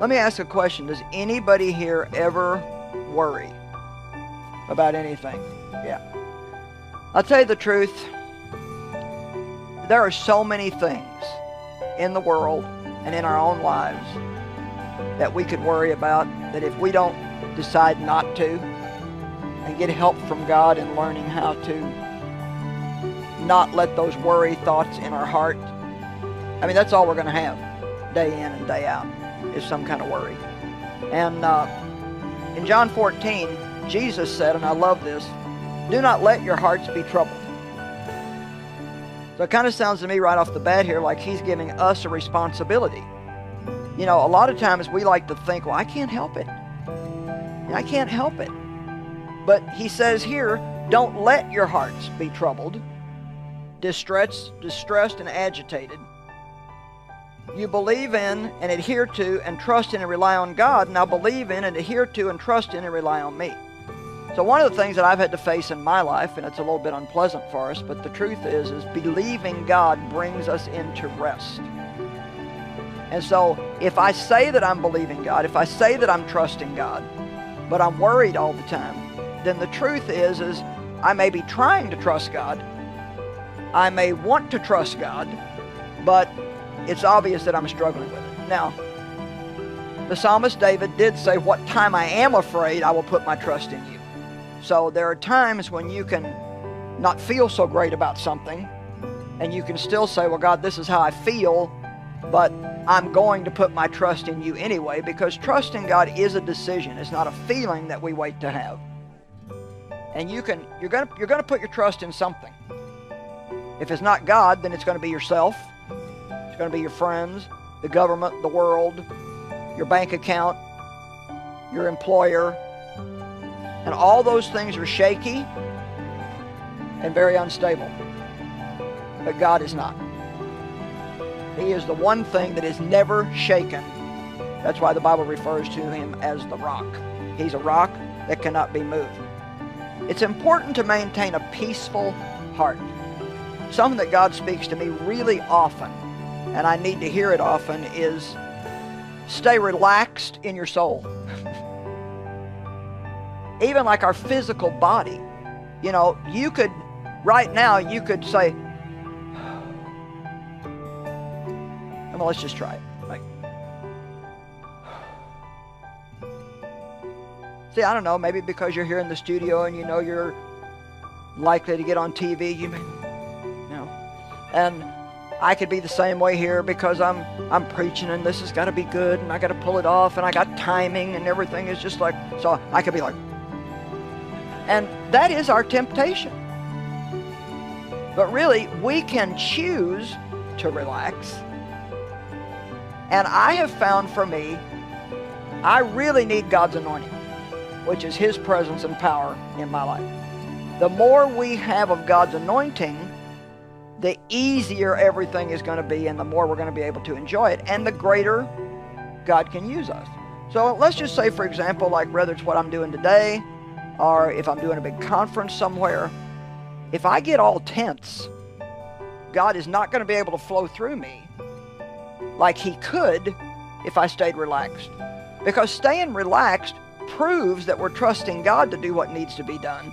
Let me ask a question. Does anybody here ever worry about anything? Yeah. I'll tell you the truth. There are so many things in the world and in our own lives that we could worry about, that if we don't decide not to and get help from God in learning how to not let those worry thoughts in our heart, I mean, that's all we're going to have day in and day out, is some kind of worry. And in John 14, Jesus said, and I love this, "Do not let your hearts be troubled." So it kind of sounds to me right off the bat here like he's giving us a responsibility. You know, a lot of times we like to think, well, I can't help it. I can't help it. But he says here, don't let your hearts be troubled, distressed and agitated. You believe in and adhere to and trust in and rely on God. Now believe in and adhere to and trust in and rely on me. So one of the things that I've had to face in my life, and it's a little bit unpleasant for us, but the truth is believing God brings us into rest. And so if I say that I'm believing God, if I say that I'm trusting God, but I'm worried all the time, then the truth is I may be trying to trust God, I may want to trust God, but it's obvious that I'm struggling with it. Now, the psalmist David did say, "What time I am afraid, I will put my trust in you." So there are times when you can not feel so great about something, and you can still say, well, God, this is how I feel, but I'm going to put my trust in you anyway, because trusting God is a decision. It's not a feeling that we wait to have. And you're going to put your trust in something. If it's not God, then it's going to be yourself. It's going to be your friends, the government, the world, your bank account, your employer. And all those things are shaky and very unstable. But God is not. He is the one thing that is never shaken. That's why the Bible refers to him as the rock. He's a rock that cannot be moved. It's important to maintain a peaceful heart. Something that God speaks to me really often, and I need to hear it often, is stay relaxed in your soul. Even like our physical body. You know, right now you could say, well, let's just try it. Like, see, I don't know, maybe because you're here in the studio and you know you're likely to get on TV, and I could be the same way here because I'm preaching and this has got to be good and I got to pull it off and I got timing and everything is just like, so I could be like, and that is our temptation. But really, we can choose to relax. And I have found for me, I really need God's anointing, which is his presence and power in my life. The more we have of God's anointing, the easier everything is going to be and the more we're going to be able to enjoy it and the greater God can use us. So let's just say, for example, like whether it's what I'm doing today or if I'm doing a big conference somewhere, if I get all tense, God is not going to be able to flow through me like he could if I stayed relaxed. Because staying relaxed proves that we're trusting God to do what needs to be done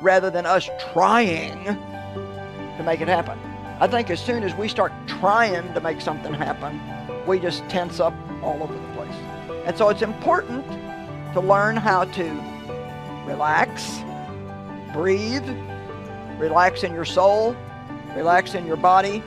rather than us trying to make it happen. I think as soon as we start trying to make something happen, we just tense up all over the place. And so it's important to learn how to relax, breathe, relax in your soul, relax in your body,